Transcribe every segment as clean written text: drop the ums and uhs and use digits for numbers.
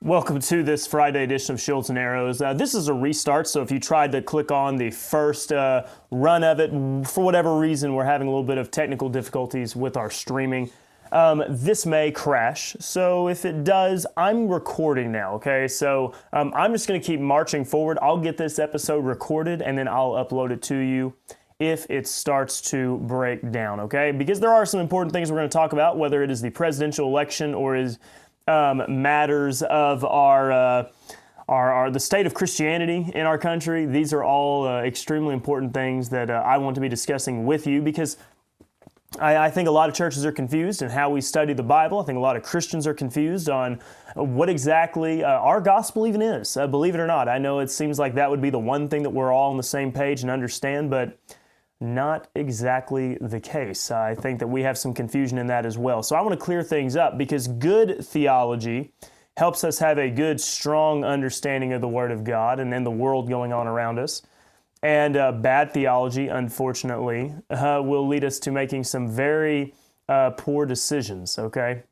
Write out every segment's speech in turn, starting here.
Welcome to this Friday edition of Shields and Arrows. This is a restart, so if you tried to click on the first run of it, for whatever reason, we're having a little bit of technical difficulties with our streaming. This may crash, so if it does, I'm recording now, okay? So I'm just going to keep marching forward. I'll get this episode recorded, and then I'll upload it to you if it starts to break down, okay? Because there are some important things we're going to talk about, whether it is the presidential election or is matters of the state of Christianity in our country. These are all extremely important things that I want to be discussing with you because I think a lot of churches are confused in how we study the Bible. I think a lot of Christians are confused on what exactly our gospel even is. Believe it or not, I know it seems like that would be the one thing that we're all on the same page and understand, but not exactly the case. I think that we have some confusion in that as well. So I want to clear things up because good theology helps us have a good, strong understanding of the Word of God and then the world going on around us. And bad theology, unfortunately, will lead us to making some very poor decisions, okay?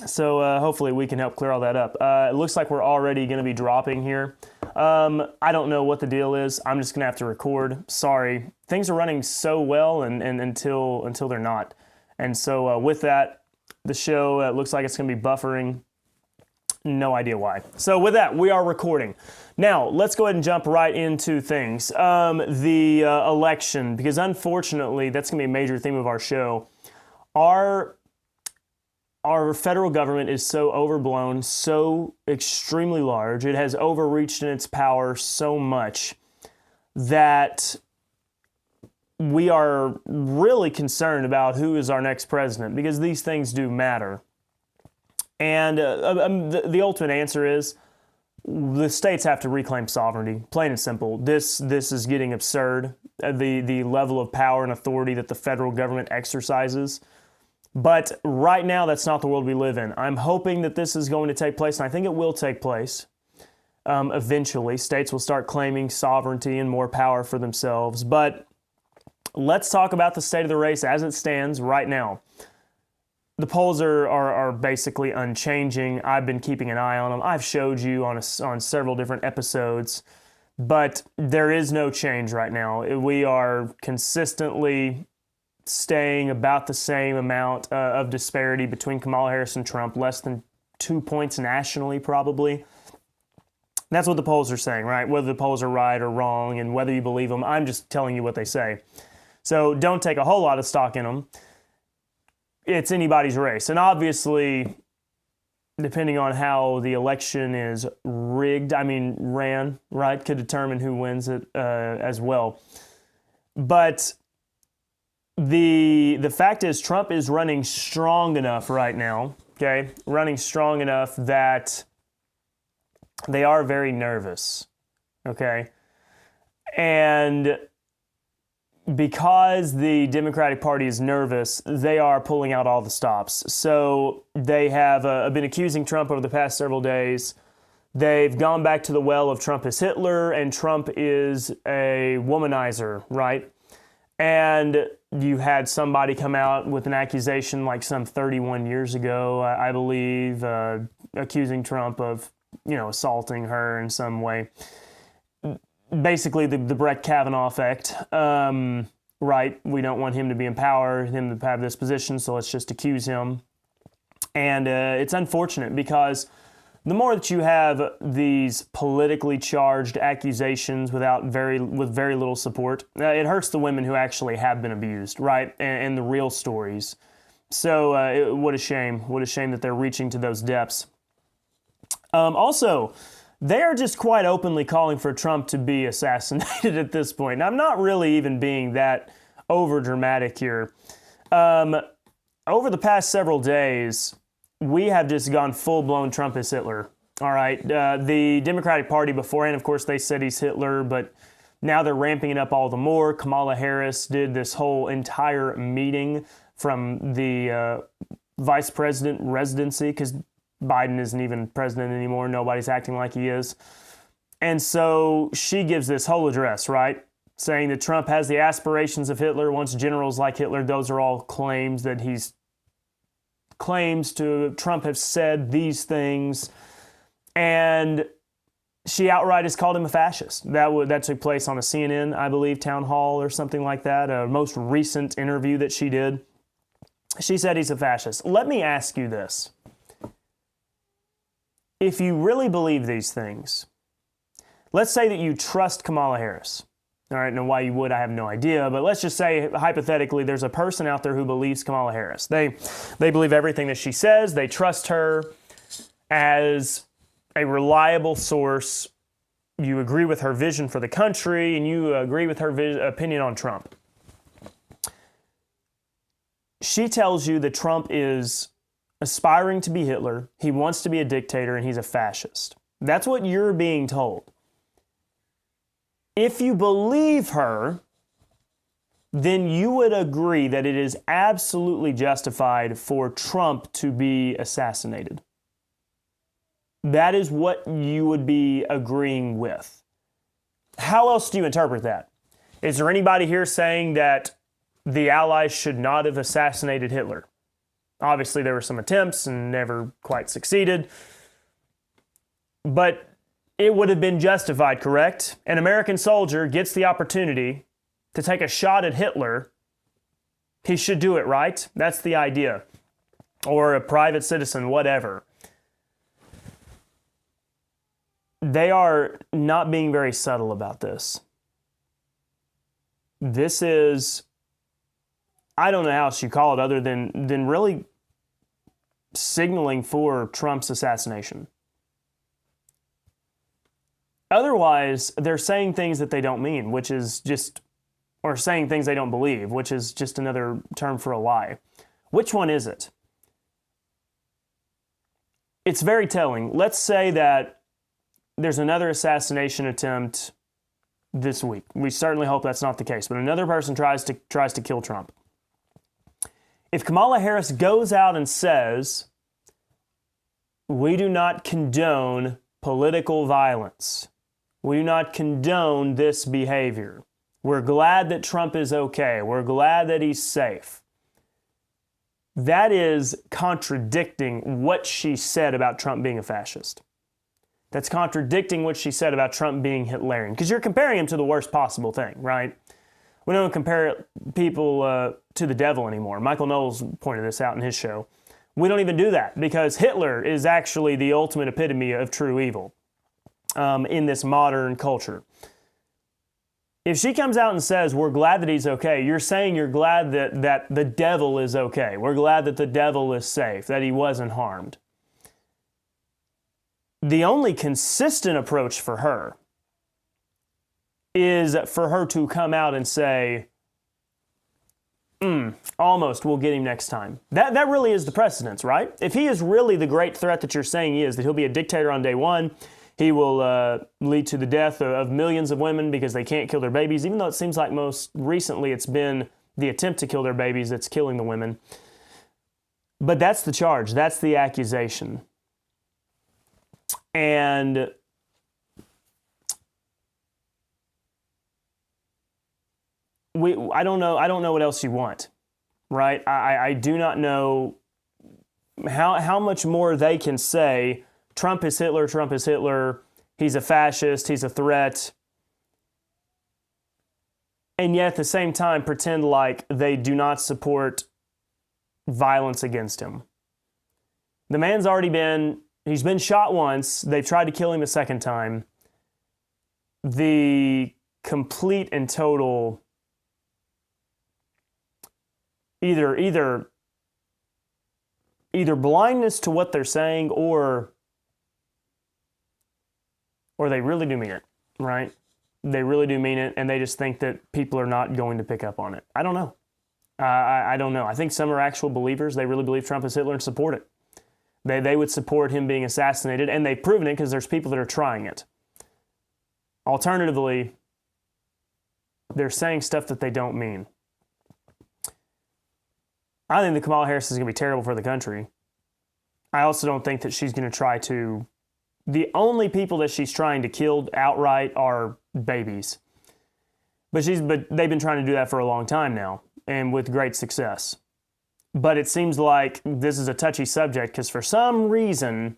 So hopefully we can help clear all that up. It looks like we're already going to be dropping here. I don't know what the deal is. I'm just going to have to record. Sorry. Things are running so well and until they're not. And so with that, the show looks like it's going to be buffering. No idea why. So with that, we are recording. Now, let's go ahead and jump right into things. The election, because unfortunately, that's going to be a major theme of our show. Our federal government is so overblown, so extremely large. It has overreached in its power so much that we are really concerned about who is our next president because these things do matter. And the ultimate answer is the states have to reclaim sovereignty, plain and simple. This is getting absurd, the level of power and authority that the federal government exercises. But right now, that's not the world we live in. I'm hoping that this is going to take place, and I think it will take place. Eventually, states will start claiming sovereignty and more power for themselves. But let's talk about the state of the race as it stands right now. The polls are basically unchanging. I've been keeping an eye on them. I've showed you on several different episodes. But there is no change right now. We are consistently staying about the same amount of disparity between Kamala Harris and Trump, less than 2 points nationally, probably. That's what the polls are saying, right? Whether the polls are right or wrong and whether you believe them, I'm just telling you what they say. So don't take a whole lot of stock in them. It's anybody's race. And obviously, depending on how the election is ran, right, could determine who wins it as well. But the fact is Trump is running strong enough right now, okay? Running strong enough that they are very nervous, okay? And because the Democratic Party is nervous, they are pulling out all the stops. So they have been accusing Trump over the past several days. They've gone back to the well of Trump is Hitler and Trump is a womanizer, right? And you had somebody come out with an accusation like some 31 years ago, I believe, accusing Trump of, assaulting her in some way. Basically, the Brett Kavanaugh effect, right? We don't want him to be in power, him to have this position, so let's just accuse him. And it's unfortunate because the more that you have these politically charged accusations with very little support, it hurts the women who actually have been abused, right? And the real stories. So what a shame. What a shame that they're reaching to those depths. Also, they are just quite openly calling for Trump to be assassinated at this point. And I'm not really even being that over dramatic here. Over the past several days, we have just gone full-blown Trump is Hitler, all right? The Democratic Party beforehand, of course, they said he's Hitler, but now they're ramping it up all the more. Kamala Harris did this whole entire meeting from the vice president residency, because Biden isn't even president anymore. Nobody's acting like he is. And so she gives this whole address, right? Saying that Trump has the aspirations of Hitler, wants generals like Hitler. Those are all claims that Trump have said these things. And she outright has called him a fascist. That took place on a CNN, I believe, town hall or something like that, a most recent interview that she did. She said he's a fascist. Let me ask you this. If you really believe these things, let's say that you trust Kamala Harris. All right, now why you would, I have no idea, but let's just say, hypothetically, there's a person out there who believes Kamala Harris. They believe everything that she says. They trust her as a reliable source. You agree with her vision for the country, and you agree with her opinion on Trump. She tells you that Trump is aspiring to be Hitler, he wants to be a dictator, and he's a fascist. That's what you're being told. If you believe her, then you would agree that it is absolutely justified for Trump to be assassinated. That is what you would be agreeing with. How else do you interpret that? Is there anybody here saying that the Allies should not have assassinated Hitler? Obviously, there were some attempts and never quite succeeded. But it would have been justified, correct? An American soldier gets the opportunity to take a shot at Hitler. He should do it, right? That's the idea. Or a private citizen, whatever. They are not being very subtle about this. This is, I don't know how else you call it other than really signaling for Trump's assassination. Otherwise, they're saying things that they don't mean, which is just, or saying things they don't believe, which is just another term for a lie. Which one is it? It's very telling. Let's say that there's another assassination attempt this week. We certainly hope that's not the case, but another person tries to kill Trump. If Kamala Harris goes out and says, we do not condone political violence, we do not condone this behavior, we're glad that Trump is okay, we're glad that he's safe, that is contradicting what she said about Trump being a fascist. That's contradicting what she said about Trump being Hitlerian, because you're comparing him to the worst possible thing, right? We don't compare people to the devil anymore. Michael Knowles pointed this out in his show. We don't even do that because Hitler is actually the ultimate epitome of true evil in this modern culture. If she comes out and says, we're glad that he's okay, you're saying you're glad that the devil is okay. We're glad that the devil is safe, that he wasn't harmed. The only consistent approach for her is for her to come out and say, almost, we'll get him next time. That really is the precedence, right? If he is really the great threat that you're saying he is, that he'll be a dictator on day one, he will lead to the death of millions of women because they can't kill their babies, even though it seems like most recently it's been the attempt to kill their babies that's killing the women. But that's the charge. That's the accusation. And I don't know what else you want, right? I do not know how much more they can say, Trump is Hitler, he's a fascist, he's a threat, and yet at the same time pretend like they do not support violence against him. The man's he's been shot once, they've tried to kill him a second time. The complete and total either blindness to what they're saying or they really do mean it, right? They really do mean it, and they just think that people are not going to pick up on it. I don't know. I don't know. I think some are actual believers. They really believe Trump is Hitler and support it. They would support him being assassinated, and they've proven it because there's people that are trying it. Alternatively, they're saying stuff that they don't mean. I think that Kamala Harris is going to be terrible for the country. I also don't think that she's going to try to... The only people that she's trying to kill outright are babies. But they've been trying to do that for a long time now, and with great success. But it seems like this is a touchy subject because for some reason,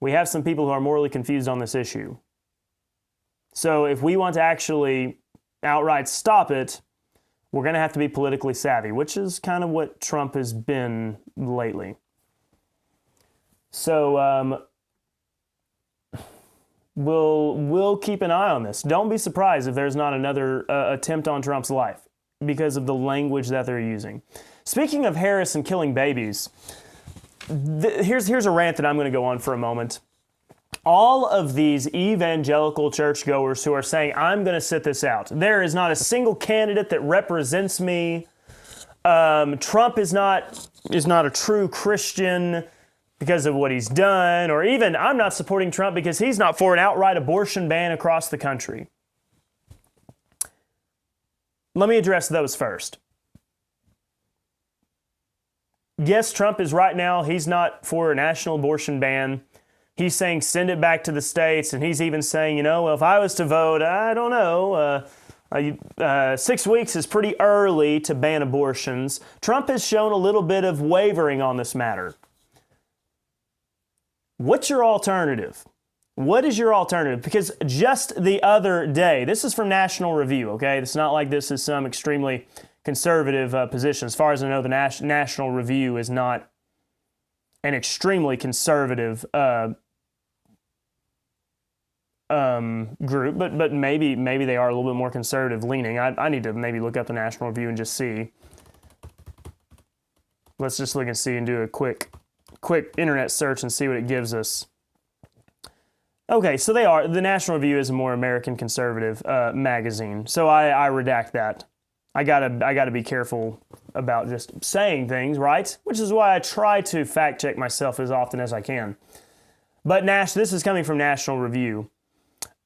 we have some people who are morally confused on this issue. So if we want to actually outright stop it, we're going to have to be politically savvy, which is kind of what Trump has been lately. So we'll keep an eye on this. Don't be surprised if there's not another attempt on Trump's life because of the language that they're using. Speaking of Harris and killing babies, here's a rant that I'm going to go on for a moment. All of these evangelical churchgoers who are saying, I'm going to sit this out. There is not a single candidate that represents me. Trump is not a true Christian because of what he's done, or even I'm not supporting Trump because he's not for an outright abortion ban across the country. Let me address those first. Yes, Trump is right now, he's not for a national abortion ban. He's saying send it back to the states, and he's even saying, well, if I was to vote, I don't know, 6 weeks is pretty early to ban abortions. Trump has shown a little bit of wavering on this matter. What's your alternative? What is your alternative? Because just the other day, this is from National Review, okay? It's not like this is some extremely conservative position. As far as I know, the National Review is not an extremely conservative group, but maybe they are a little bit more conservative leaning. I need to maybe look up the National Review and just see. Let's just look and see and do a quick internet search and see what it gives us. Okay, so the National Review is a more American conservative magazine, so I redact that. I gotta be careful about just saying things, right? Which is why I try to fact check myself as often as I can. But this is coming from National Review.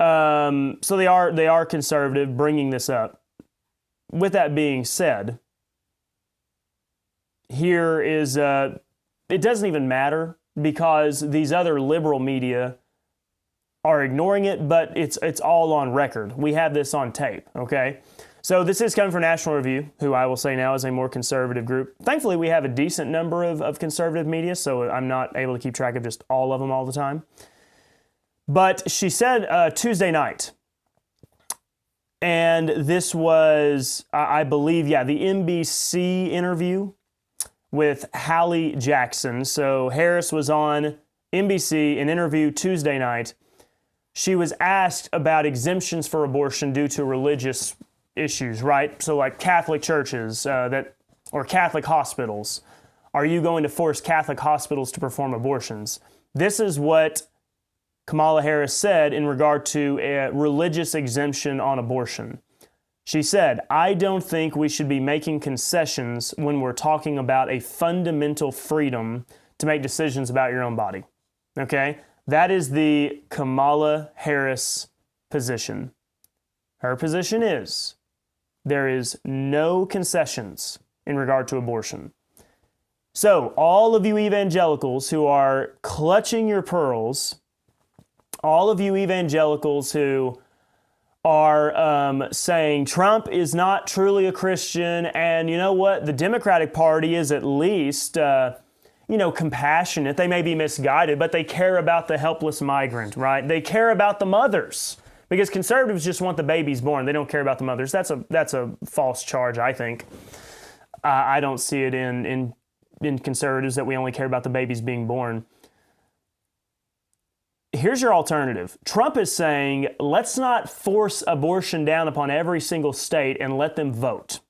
So they are conservative, bringing this up. With that being said, here is it doesn't even matter because these other liberal media are ignoring it, but it's all on record. We have this on tape, okay? So this is coming from National Review, who I will say now is a more conservative group. Thankfully, we have a decent number of conservative media, so I'm not able to keep track of just all of them all the time. But she said Tuesday night, and this was, I believe, the NBC interview with Hallie Jackson. So Harris was on NBC, an interview Tuesday night. She was asked about exemptions for abortion due to religious issues, right? So like Catholic churches or Catholic hospitals. Are you going to force Catholic hospitals to perform abortions? This is what Kamala Harris said in regard to a religious exemption on abortion. She said, I don't think we should be making concessions when we're talking about a fundamental freedom to make decisions about your own body. Okay? That is the Kamala Harris position. Her position is there is no concessions in regard to abortion. So, all of you evangelicals who are clutching your pearls, all of you evangelicals who are saying Trump is not truly a Christian, and you know what? The Democratic Party is at least, compassionate. They may be misguided, but they care about the helpless migrant, right? They care about the mothers, because conservatives just want the babies born. They don't care about the mothers. That's a false charge, I think. I don't see it in conservatives that we only care about the babies being born. Here's your alternative. Trump is saying, let's not force abortion down upon every single state and let them vote.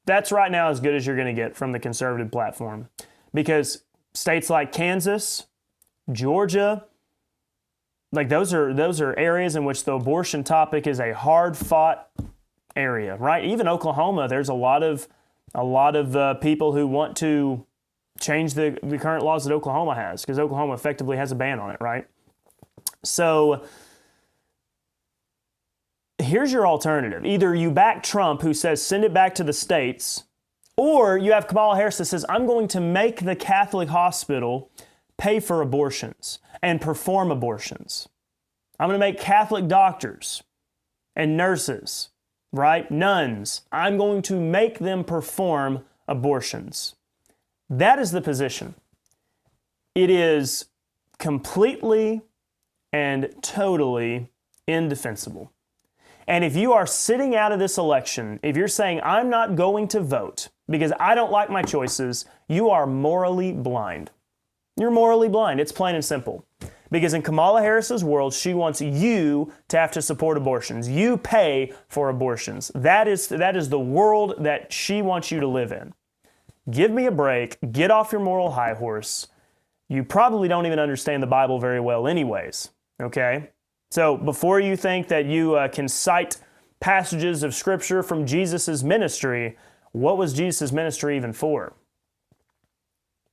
That's right now as good as you're going to get from the conservative platform. Because states like Kansas, Georgia, like those are areas in which the abortion topic is a hard-fought area, right? Even Oklahoma, there's a lot of people who want to change the current laws that Oklahoma has, because Oklahoma effectively has a ban on it, right? So here's your alternative. Either you back Trump, who says send it back to the states, or you have Kamala Harris that says I'm going to make the Catholic hospital pay for abortions and perform abortions. I'm going to make Catholic doctors and nurses, right? Nuns. I'm going to make them perform abortions. That is the position. It is completely and totally indefensible. And if you are sitting out of this election, if you're saying, I'm not going to vote because I don't like my choices, you are morally blind. You're morally blind. It's plain and simple. Because in Kamala Harris's world, she wants you to have to support abortions. You pay for abortions. That is the world that she wants you to live in. Give me a break. Get off your moral high horse. You probably don't even understand the Bible very well anyways, okay? So before you think that you can cite passages of Scripture from Jesus' ministry, what was Jesus' ministry even for?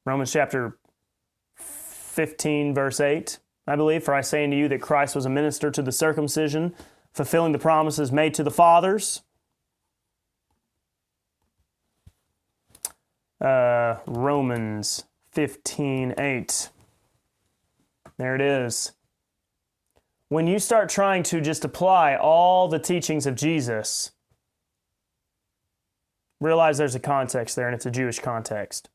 Romans chapter 15, verse 8, I believe, for I say unto you that Christ was a minister to the circumcision, fulfilling the promises made to the fathers. Romans 15:8. There it is. When you start trying to just apply all the teachings of Jesus, realize there's a context there, and it's a Jewish context.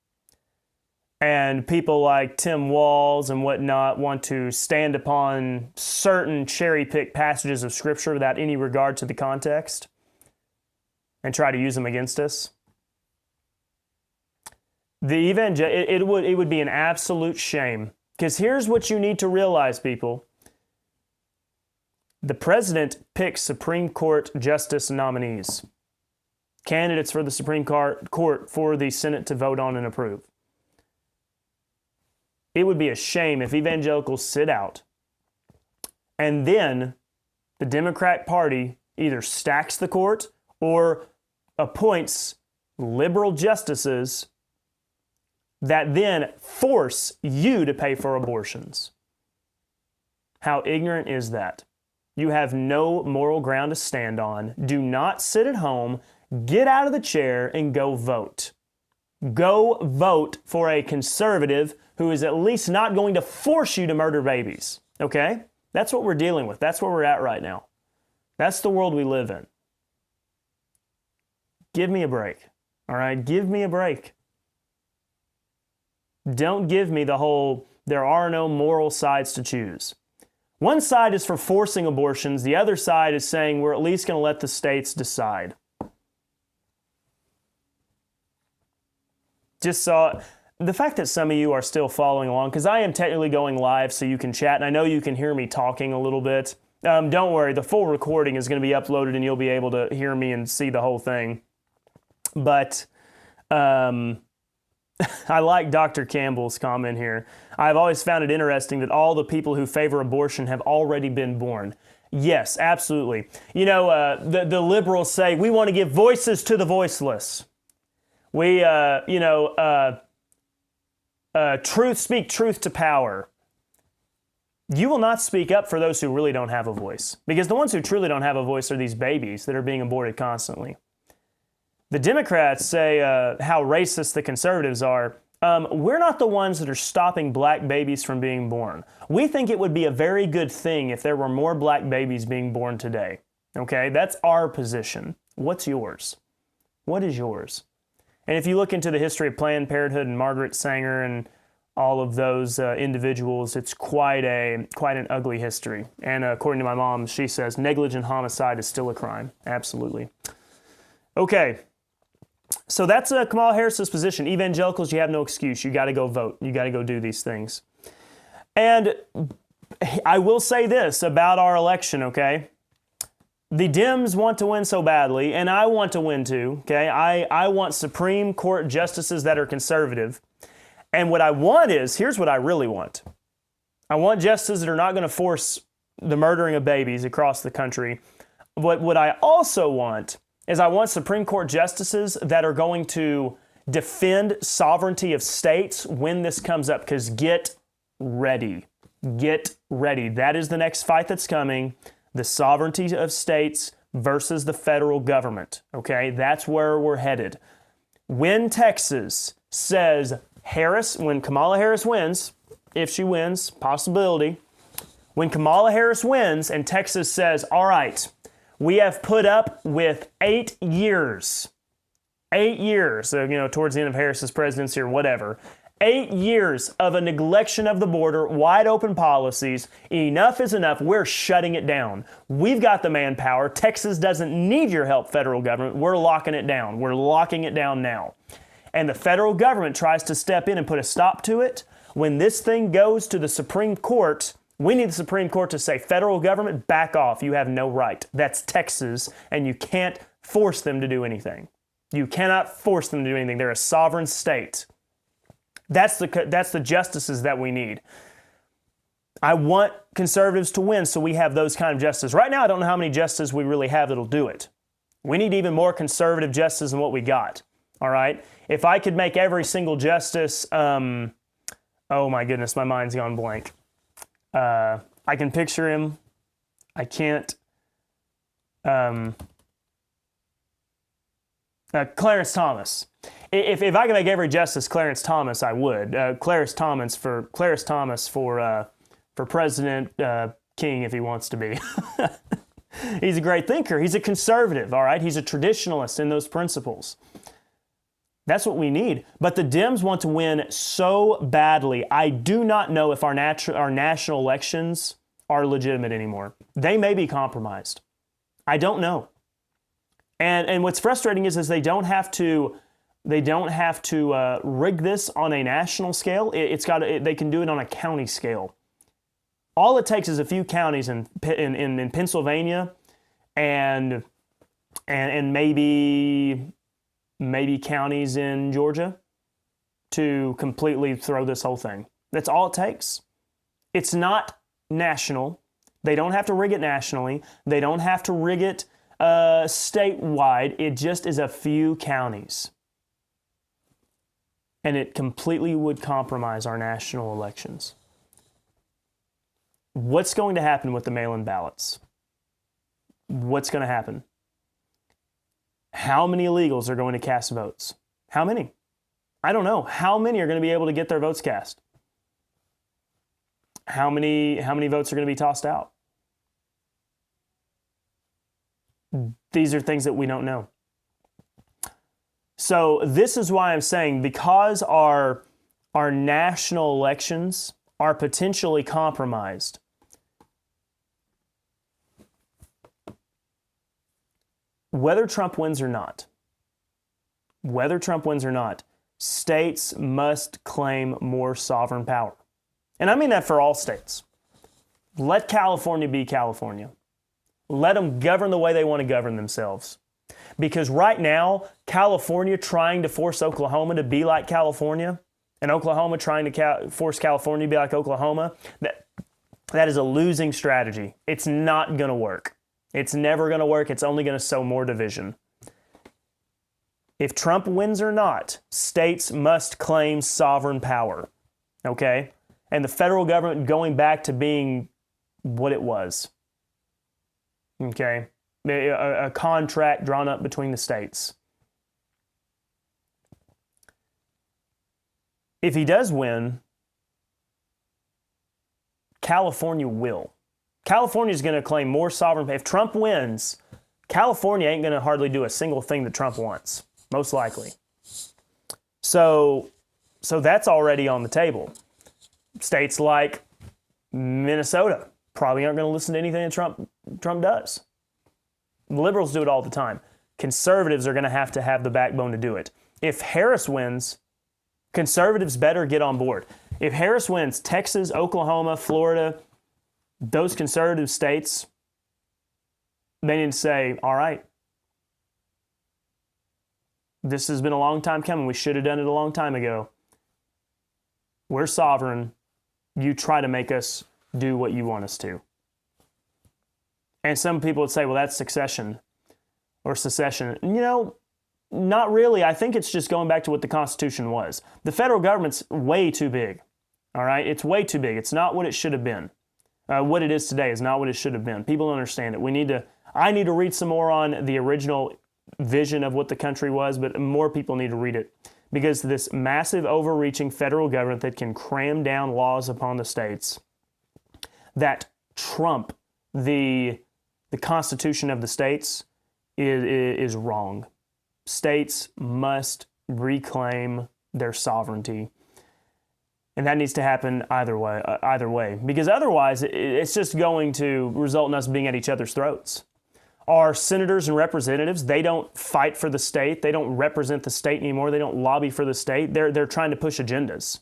And people like Tim Walls and whatnot want to stand upon certain cherry-picked passages of Scripture without any regard to the context and try to use them against us. It would be an absolute shame. Because here's what you need to realize, people. The president picks Supreme Court justice nominees, candidates for the Supreme Court for the Senate to vote on and approve. It would be a shame if evangelicals sit out and then the Democrat Party either stacks the court or appoints liberal justices that then force you to pay for abortions. How ignorant is that? You have no moral ground to stand on. Do not sit at home. Get out of the chair and go vote. Go vote for a conservative who is at least not going to force you to murder babies. Okay? That's what we're dealing with. That's where we're at right now. That's the world we live in. Give me a break. All right? Give me a break. Don't give me the whole, there are no moral sides to choose. One side is for forcing abortions. The other side is saying we're at least going to let the states decide. Just saw the fact that some of you are still following along, because I am technically going live so you can chat, and I know you can hear me talking a little bit. Don't worry, the full recording is going to be uploaded and you'll be able to hear me and see the whole thing. But I like Dr. Campbell's comment here. I've always found it interesting that all the people who favor abortion have already been born. Yes, absolutely. You know, the liberals say, we want to give voices to the voiceless. We, speak truth to power. You will not speak up for those who really don't have a voice. Because the ones who truly don't have a voice are these babies that are being aborted constantly. The Democrats say how racist the conservatives are. We're not the ones that are stopping black babies from being born. We think it would be a very good thing if there were more black babies being born today. Okay, that's our position. What's yours? What is yours? And if you look into the history of Planned Parenthood and Margaret Sanger and all of those individuals, it's quite an ugly history. And according to my mom, she says negligent homicide is still a crime. Absolutely. Okay. So that's Kamala Harris's position. Evangelicals, you have no excuse. You got to go vote. You got to go do these things. And I will say this about our election, okay? The Dems want to win so badly, and I want to win too, okay? I want Supreme Court justices that are conservative. And what I want is, here's what I really want. I want justices that are not going to force the murdering of babies across the country. But what I also want is I want Supreme Court justices that are going to defend sovereignty of states when this comes up, because get ready. Get ready. That is the next fight that's coming. The sovereignty of states versus the federal government. Okay, that's where we're headed. When Texas says when Kamala Harris wins, if she wins, possibility, when Kamala Harris wins and Texas says, all right, we have put up with 8 years, towards the end of Harris's presidency or whatever, 8 years of a neglection of the border, wide open policies. Enough is enough. We're shutting it down. We've got the manpower. Texas doesn't need your help, federal government. We're locking it down. We're locking it down now. And the federal government tries to step in and put a stop to it. When this thing goes to the Supreme Court, we need the Supreme Court to say, federal government, back off. You have no right. That's Texas, and you can't force them to do anything. You cannot force them to do anything. They're a sovereign state. That's the justices that we need. I want conservatives to win, so we have those kind of justices. Right now, I don't know how many justices we really have that'll do it. We need even more conservative justices than what we got. All right? If I could make every single justice, oh my goodness, my mind's gone blank. I can picture him. I can't. Clarence Thomas. If I could make every justice Clarence Thomas, I would. Clarence Thomas for President King if he wants to be. He's a great thinker. He's a conservative, all right? He's a traditionalist in those principles. That's what we need. But the Dems want to win so badly. I do not know if our national elections are legitimate anymore. They may be compromised. I don't know. And what's frustrating is they don't have to rig this on a national scale. They can do it on a county scale. All it takes is a few counties in Pennsylvania and maybe counties in Georgia to completely throw this whole thing. That's all it takes. It's not national. They don't have to rig it nationally. They don't have to rig it statewide. It just is a few counties. And it completely would compromise our national elections. What's going to happen with the mail-in ballots? What's going to happen? How many illegals are going to cast votes? How many? I don't know. How many are going to be able to get their votes cast? How many votes are going to be tossed out? These are things that we don't know. So this is why I'm saying, because our national elections are potentially compromised, whether Trump wins or not, states must claim more sovereign power. And I mean that for all states. Let California be California. Let them govern the way they want to govern themselves. Because right now, California trying to force Oklahoma to be like California, and Oklahoma trying to force California to be like Oklahoma, that is a losing strategy. It's not going to work. It's never going to work. It's only going to sow more division. If Trump wins or not, states must claim sovereign power. Okay? And the federal government going back to being what it was. Okay? A contract drawn up between the states. If he does win, California will. California is going to claim more sovereign. If Trump wins, California ain't going to hardly do a single thing that Trump wants, most likely. So that's already on the table. States like Minnesota probably aren't going to listen to anything that Trump does. Liberals do it all the time. Conservatives are going to have the backbone to do it. If Harris wins, conservatives better get on board. If Harris wins, Texas, Oklahoma, Florida, those conservative states, they need to say, all right, this has been a long time coming. We should have done it a long time ago. We're sovereign. You try to make us do what you want us to. And some people would say, well, that's succession or secession. Not really. I think it's just going back to what the Constitution was. The federal government's way too big. All right? It's way too big. It's not what it should have been. What it is today is not what it should have been. People don't understand it. I need to read some more on the original vision of what the country was, but more people need to read it. Because this massive overreaching federal government that can cram down laws upon the states that trump the Constitution of the states is wrong. States must reclaim their sovereignty. And that needs to happen either way, because otherwise it's just going to result in us being at each other's throats. Our senators and representatives, they don't fight for the state. They don't represent the state anymore. They don't lobby for the state. They're trying to push agendas.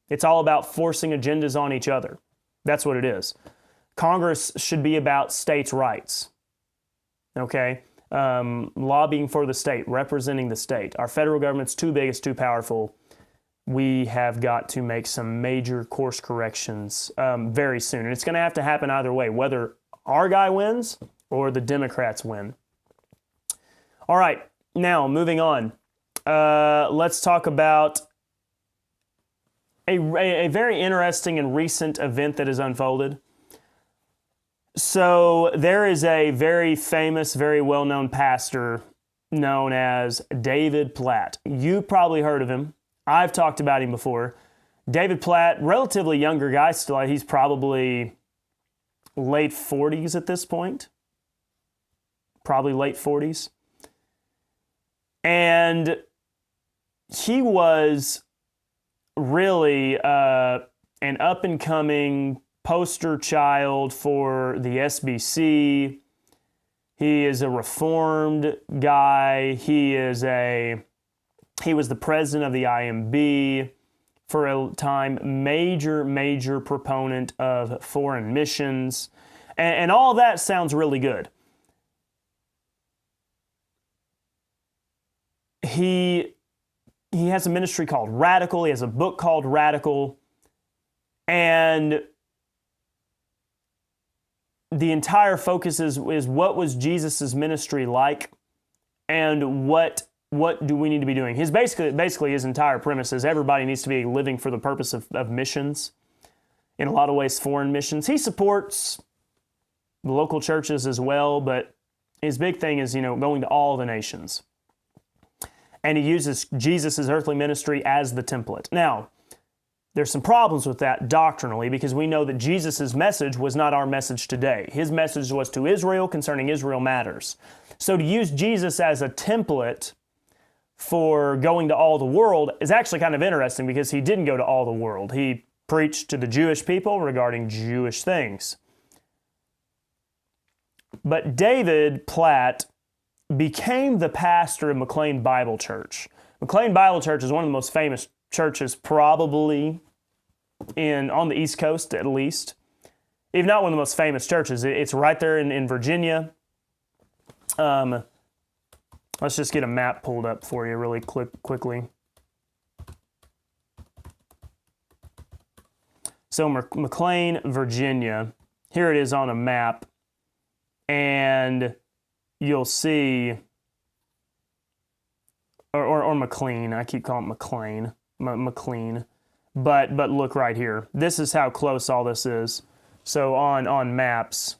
It's all about forcing agendas on each other. That's what it is. Congress should be about states' rights, okay? Lobbying for the state, representing the state. Our federal government's too big, it's too powerful. We have got to make some major course corrections very soon. And it's going to have to happen either way, whether our guy wins or the Democrats win. All right, now moving on. Let's talk about a very interesting and recent event that has unfolded. So there is a very famous, very well-known pastor known as David Platt. You probably heard of him. I've talked about him before. David Platt, relatively younger guy still. He's probably late 40s at this point. Probably late 40s. And he was really an up-and-coming poster child for the SBC. He is a reformed guy. He was the president of the IMB for a time, major proponent of foreign missions. And all that sounds really good. He has a ministry called Radical. He has a book called Radical. And the entire focus is what was Jesus' ministry like, and what do we need to be doing? Basically his entire premise is everybody needs to be living for the purpose of missions. In a lot of ways, foreign missions. He supports the local churches as well, but his big thing is, going to all the nations. And he uses Jesus' earthly ministry as the template. Now, there's some problems with that doctrinally, because we know that Jesus' message was not our message today. His message was to Israel concerning Israel matters. So to use Jesus as a template for going to all the world is actually kind of interesting, because he didn't go to all the world. He preached to the Jewish people regarding Jewish things. But David Platt became the pastor of McLean Bible Church. McLean Bible Church is one of the most famous churches probably on the East Coast, at least. If not one of the most famous churches. It's right there in Virginia. Let's just get a map pulled up for you really quickly. So McLean, Virginia. Here it is on a map. And you'll see, or McLean. I keep calling it McLean. McLean. But look right here. This is how close all this is. So on maps,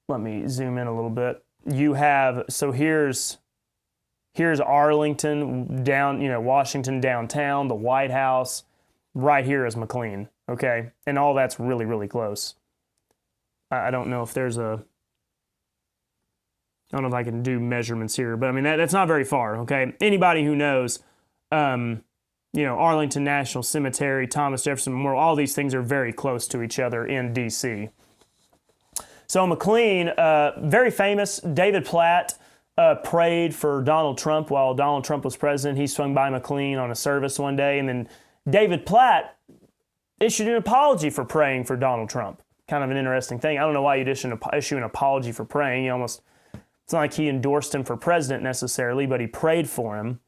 let me zoom in a little bit. You have, so here's Arlington down, Washington downtown, the White House. Right here is McLean, okay? And all that's really close. I don't know if there's I don't know if I can do measurements here, but I mean, that's not very far, okay? Anybody who knows, Arlington National Cemetery, Thomas Jefferson Memorial, all these things are very close to each other in D.C. So McLean, very famous. David Platt prayed for Donald Trump while Donald Trump was president. He swung by McLean on a service one day, and then David Platt issued an apology for praying for Donald Trump. Kind of an interesting thing. I don't know why you'd issue an apology for praying. It's not like he endorsed him for president necessarily, but he prayed for him.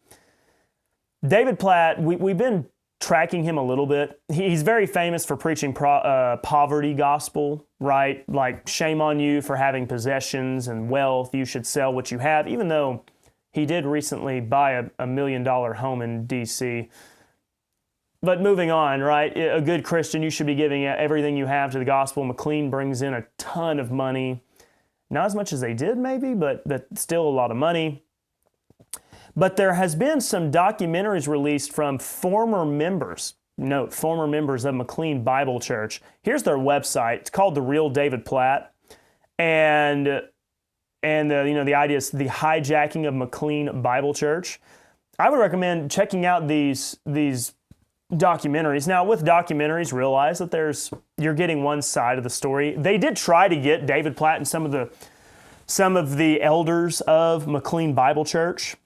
David Platt, we've been tracking him a little bit. He's very famous for preaching poverty gospel, right? Like, shame on you for having possessions and wealth. You should sell what you have, even though he did recently buy a $1 million home in D.C. But moving on, right? A good Christian, you should be giving everything you have to the gospel. McLean brings in a ton of money. Not as much as they did, maybe, but still a lot of money. But there has been some documentaries released from former members. Note, former members of McLean Bible Church. Here's their website. It's called The Real David Platt. And the idea is the hijacking of McLean Bible Church. I would recommend checking out these documentaries. Now, with documentaries, realize that you're getting one side of the story. They did try to get David Platt and some of the elders of McLean Bible Church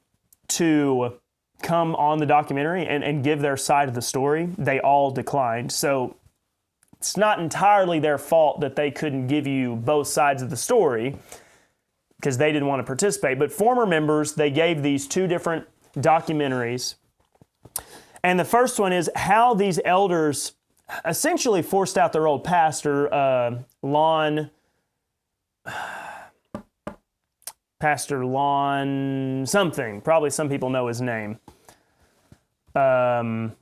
to come on the documentary and give their side of the story. They all declined. So it's not entirely their fault that they couldn't give you both sides of the story because they didn't want to participate. But former members, they gave these two different documentaries. And the first one is how these elders essentially forced out their old pastor, Pastor Lon something. Probably some people know his name. Lon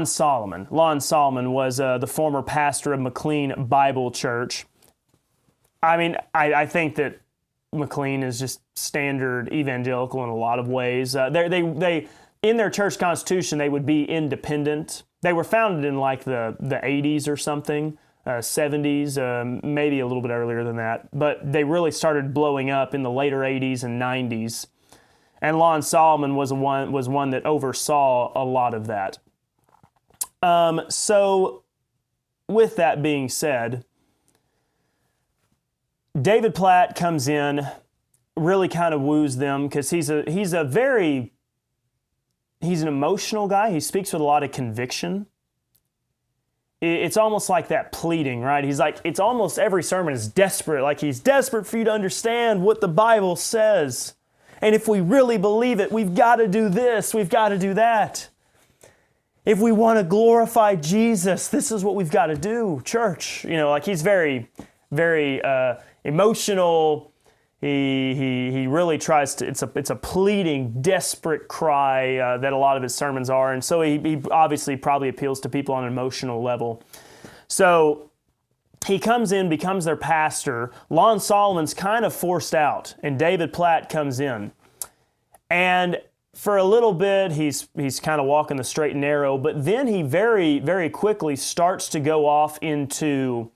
Solomon. Lon Solomon was the former pastor of McLean Bible Church. I mean, I think that McLean is just standard evangelical in a lot of ways. They in their church constitution, they would be independent. They were founded in like the 80s or something, 70s, maybe a little bit earlier than that. But they really started blowing up in the later 80s and 90s. And Lon Solomon was one that oversaw a lot of that. So with that being said, David Platt comes in, really kind of woos them because he's an emotional guy. He speaks with a lot of conviction. It's almost like that pleading, right? He's like, it's almost every sermon is desperate. Like he's desperate for you to understand what the Bible says. And if we really believe it, we've got to do this, we've got to do that. If we want to glorify Jesus, this is what we've got to do, church. Like he's very, very emotional. He really tries to. It's a pleading, desperate cry that a lot of his sermons are, and so he obviously probably appeals to people on an emotional level. So he comes in, becomes their pastor. Lon Solomon's kind of forced out, and David Platt comes in, and for a little bit he's kind of walking the straight and narrow, but then he very, very quickly starts to go off into.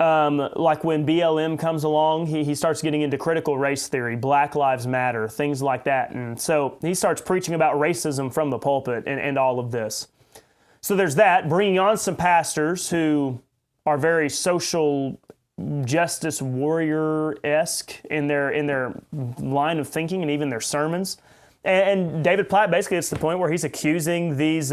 Like when BLM comes along, he starts getting into critical race theory, Black Lives Matter, things like that. And so he starts preaching about racism from the pulpit and all of this. So there's that, bringing on some pastors who are very social justice warrior-esque in their line of thinking and even their sermons. And David Platt basically gets to the point where he's accusing these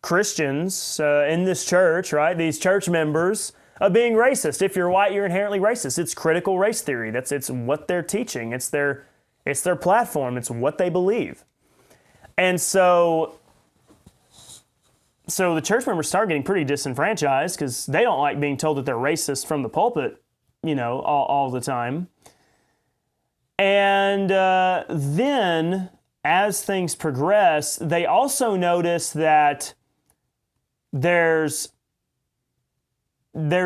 Christians in this church, right? These church members of being racist. If you're white, you're inherently racist. It's critical race theory. It's what they're teaching. It's their platform. It's what they believe. And so the church members start getting pretty disenfranchised because they don't like being told that they're racist from the pulpit, all the time. And then as things progress, they also notice that there's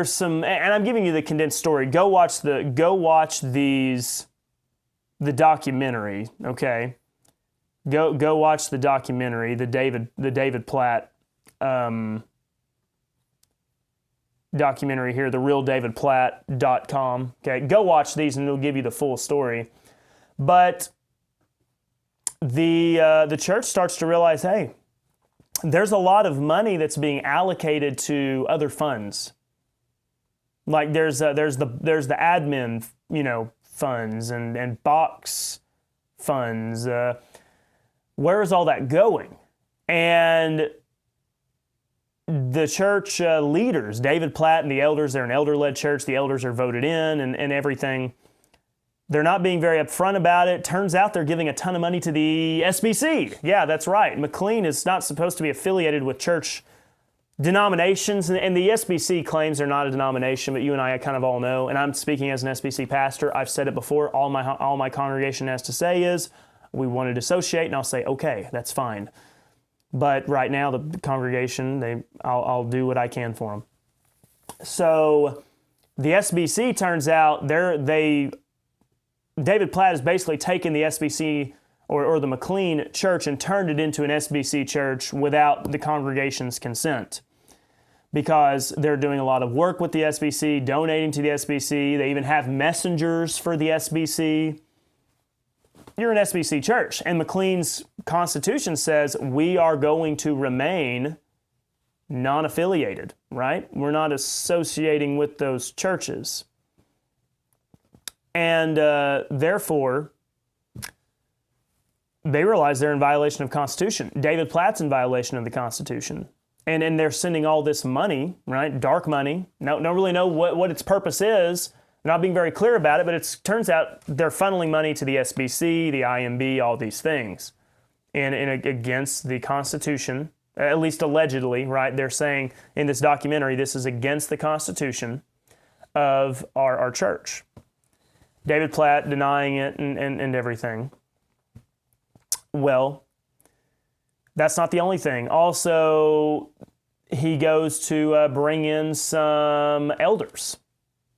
some, and I'm giving you the condensed story. Go watch the documentary, okay? Go watch the documentary, the David Platt documentary here, therealdavidplatt.com. Okay, go watch these and it'll give you the full story. But the church starts to realize, hey, there's a lot of money that's being allocated to other funds. Like there's the admin, funds and box funds. Where is all that going? And the church leaders, David Platt and the elders, they're an elder-led church. The elders are voted in and everything. They're not being very upfront about it. Turns out they're giving a ton of money to the SBC. Yeah, that's right. McLean is not supposed to be affiliated with church denominations, and the SBC claims they're not a denomination, but you and I kind of all know, and I'm speaking as an SBC pastor. I've said it before. All my congregation has to say is, we want to dissociate, and I'll say, okay, that's fine. But right now, the congregation, I'll do what I can for them. So the SBC turns out David Platt has basically taken the SBC or the McLean church and turned it into an SBC church without the congregation's consent. because they're doing a lot of work with the SBC, donating to the SBC. They even have messengers for the SBC. You're an SBC church, and McLean's constitution says we are going to remain non-affiliated, right? We're not associating with those churches. And therefore, they realize they're in violation of Constitution. David Platt's in violation of the Constitution. And they're sending all this money, right? Dark money. Don't really know what its purpose is. They're not being very clear about it, but it turns out they're funneling money to the SBC, the IMB, all these things. And against the Constitution, at least allegedly, right? They're saying in this documentary, this is against the Constitution of our church. David Platt denying it and everything. Well, that's not the only thing. Also, he goes to bring in some elders,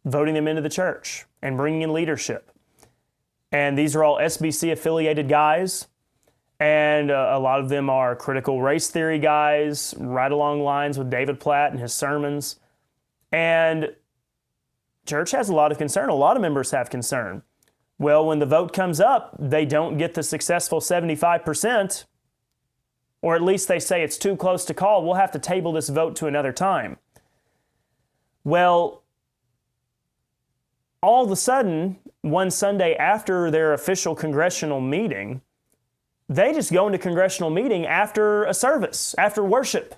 voting them into the church and bringing in leadership. And these are all SBC-affiliated guys, and a lot of them are critical race theory guys, right along lines with David Platt and his sermons. And church has a lot of concern. A lot of members have concern. Well, when the vote comes up, they don't get the successful 75%, or at least they say it's too close to call. We'll have to table this vote to another time. Well, all of a sudden, one Sunday after their official congressional meeting, they just go into congressional meeting after a service, after worship.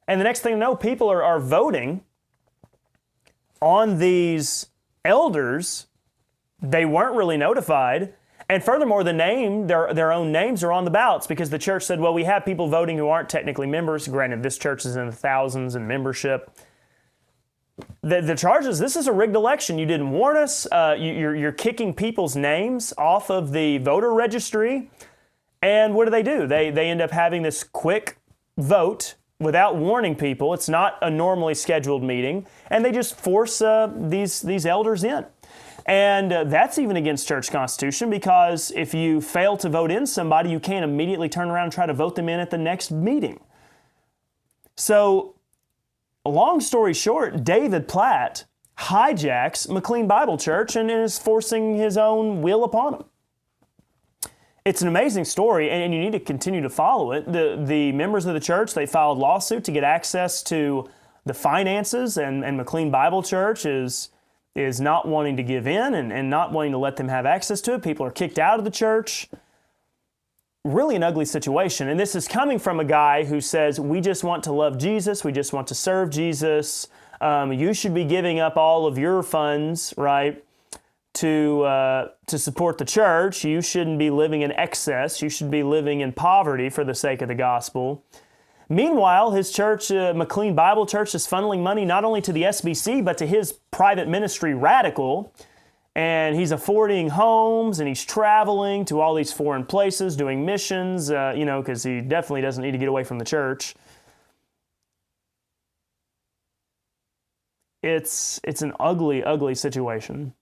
And the next thing you know, people are voting on these elders. They weren't really notified. And furthermore, their own names are on the ballots because the church said, well, we have people voting who aren't technically members. Granted, this church is in the thousands in membership. The charges, this is a rigged election. You didn't warn us. You're kicking people's names off of the voter registry. And what do? They end up having this quick vote without warning people. It's not a normally scheduled meeting. And they just force these elders in. And that's even against church constitution, because if you fail to vote in somebody, you can't immediately turn around and try to vote them in at the next meeting. So, long story short, David Platt hijacks McLean Bible Church and is forcing his own will upon them. It's an amazing story, and you need to continue to follow it. The members of the church, they filed lawsuit to get access to the finances, and McLean Bible Church is not wanting to give in and not wanting to let them have access to it. People are kicked out of the church. Really an ugly situation. And this is coming from a guy who says, we just want to love Jesus. We just want to serve Jesus. You should be giving up all of your funds, right, to support the church. You shouldn't be living in excess. You should be living in poverty for the sake of the gospel. Meanwhile, his church, McLean Bible Church, is funneling money not only to the SBC, but to his private ministry, Radical. And he's affording homes, and he's traveling to all these foreign places, doing missions, because he definitely doesn't need to get away from the church. It's an ugly, ugly situation.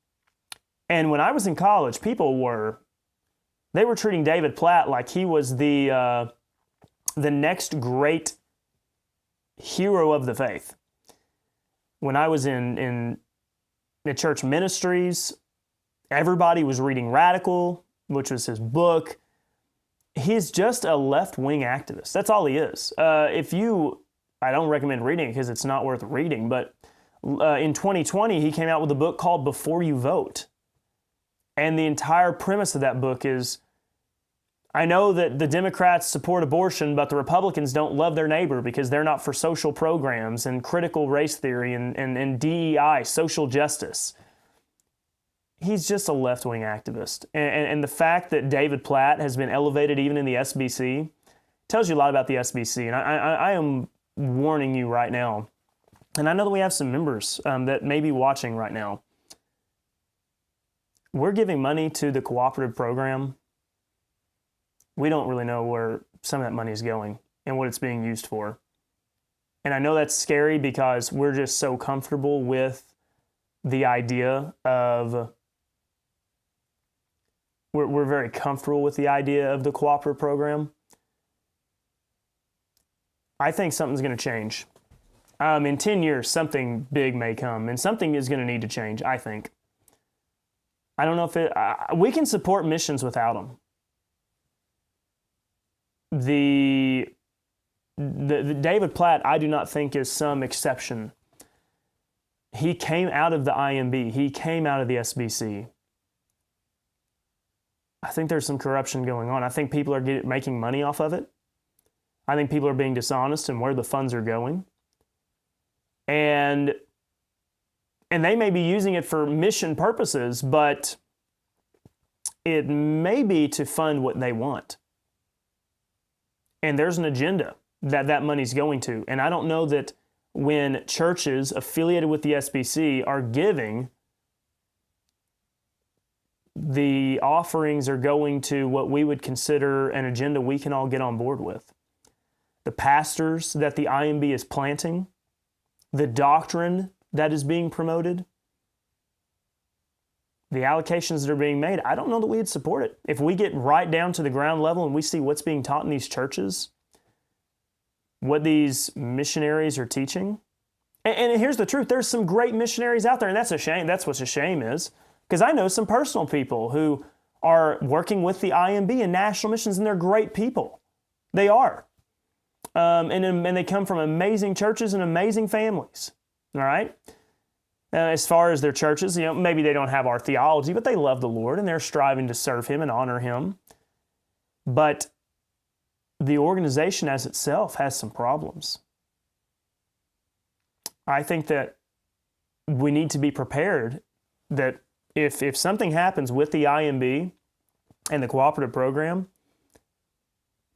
And when I was in college, people were treating David Platt like he was the next great hero of the faith. When I was in the church ministries, everybody was reading Radical, which was his book. He's just a left-wing activist. That's all he is. I don't recommend reading it because it's not worth reading, but in 2020, he came out with a book called Before You Vote. And the entire premise of that book is, I know that the Democrats support abortion, but the Republicans don't love their neighbor because they're not for social programs and critical race theory and DEI, social justice. He's just a left-wing activist. And the fact that David Platt has been elevated even in the SBC tells you a lot about the SBC. And I am warning you right now, and I know that we have some members that may be watching right now. We're giving money to the cooperative program. We don't really know where some of that money is going and what it's being used for. And I know that's scary because we're just so comfortable with the idea of, we're very comfortable with the idea of the cooperative program. I think something's going to change. In 10 years, something big may come, and something is going to need to change, I think. I don't know if we can support missions without them. The David Platt, I do not think, is some exception. He came out of the IMB. He came out of the SBC. I think there's some corruption going on. I think people are making money off of it. I think people are being dishonest in where the funds are going. And they may be using it for mission purposes, but it may be to fund what they want. And there's an agenda that money's going to. And I don't know that when churches affiliated with the SBC are giving, the offerings are going to what we would consider an agenda we can all get on board with. The pastors that the IMB is planting, the doctrine that is being promoted, the allocations that are being made, I don't know that we'd support it. If we get right down to the ground level and we see what's being taught in these churches, what these missionaries are teaching, and here's the truth, there's some great missionaries out there, and that's a shame. That's what a shame is, because I know some personal people who are working with the IMB and national missions, and they're great people. They are. And they come from amazing churches and amazing families, all right? As far as their churches, maybe they don't have our theology, but they love the Lord, and they're striving to serve Him and honor Him. But the organization as itself has some problems. I think that we need to be prepared that if something happens with the IMB and the cooperative program,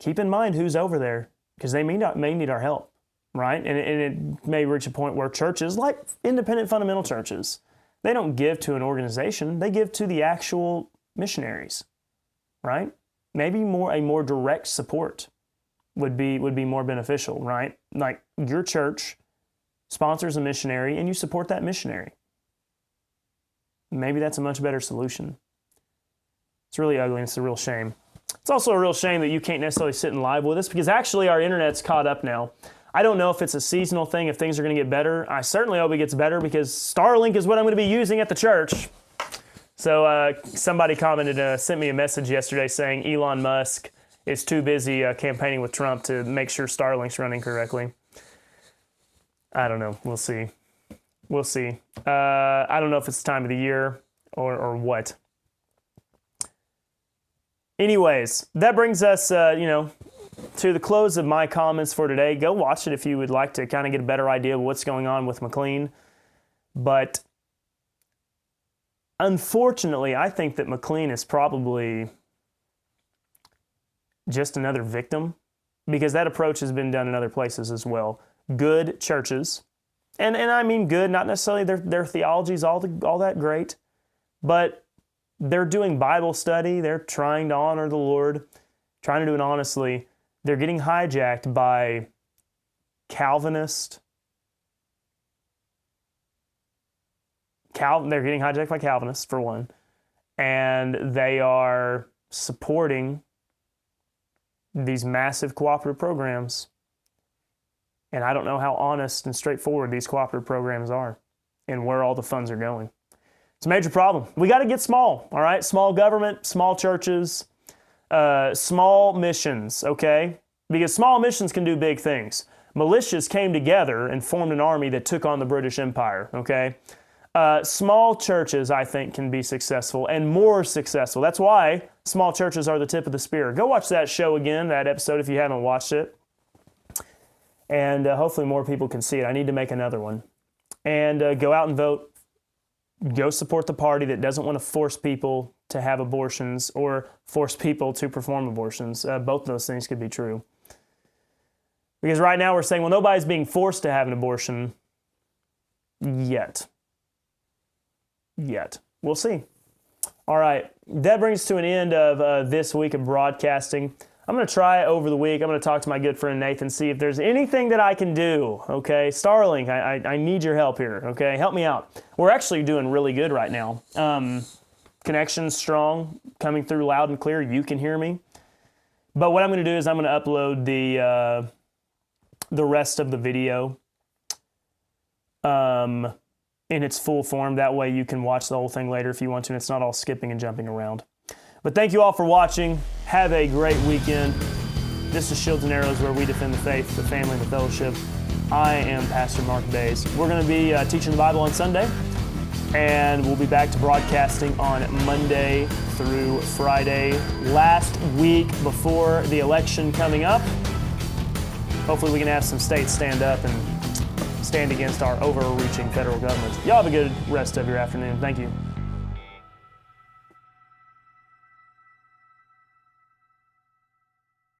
keep in mind who's over there, because they may need our help, right? And it may reach a point where churches, like independent fundamental churches, they don't give to an organization, they give to the actual missionaries, right? Maybe a more direct support would be more beneficial, right? Like your church sponsors a missionary and you support that missionary. Maybe that's a much better solution. It's really ugly and it's a real shame. It's also a real shame that you can't necessarily sit in live with us, because actually our internet's caught up now. I don't know if it's a seasonal thing, if things are going to get better. I certainly hope it gets better, because Starlink is what I'm going to be using at the church. So somebody commented, sent me a message yesterday saying Elon Musk is too busy campaigning with Trump to make sure Starlink's running correctly. I don't know. We'll see. We'll see. I don't know if it's the time of the year or what. Anyways, that brings us, to the close of my comments for today. Go watch it if you would like to kind of get a better idea of what's going on with McLean. But unfortunately, I think that McLean is probably just another victim, because that approach has been done in other places as well. Good churches, and I mean good, not necessarily their theology is all that great, but they're doing Bible study, they're trying to honor the Lord, trying to do it honestly. They're getting hijacked by Calvinists. They're getting hijacked by Calvinists, for one, and they are supporting these massive cooperative programs. And I don't know how honest and straightforward these cooperative programs are and where all the funds are going. It's a major problem. We got to get small, all right? Small government, small churches, small missions, okay? Because small missions can do big things. Militias came together and formed an army that took on the British Empire, okay? Small churches, I think, can be successful and more successful. That's why small churches are the tip of the spear. Go watch that show again, that episode, if you haven't watched it. And hopefully more people can see it. I need to make another one. And go out and vote. Go support the party that doesn't want to force people to have abortions or force people to perform abortions. Both of those things could be true. Because right now we're saying, well, nobody's being forced to have an abortion yet. We'll see. All right. That brings us to an end of this week of broadcasting. I'm going to try over the week. I'm going to talk to my good friend Nathan, see if there's anything that I can do, okay? Starlink, I need your help here, okay? Help me out. We're actually doing really good right now. Connection's strong, coming through loud and clear. You can hear me. But what I'm going to do is I'm going to upload the rest of the video in its full form. That way you can watch the whole thing later if you want to, and it's not all skipping and jumping around. But thank you all for watching. Have a great weekend. This is Shields and Arrows, where we defend the faith, the family, and the fellowship. I am Pastor Mark Baze. We're going to be teaching the Bible on Sunday, and we'll be back to broadcasting on Monday through Friday, last week before the election coming up. Hopefully we can have some states stand up and stand against our overreaching federal government. Y'all have a good rest of your afternoon. Thank you.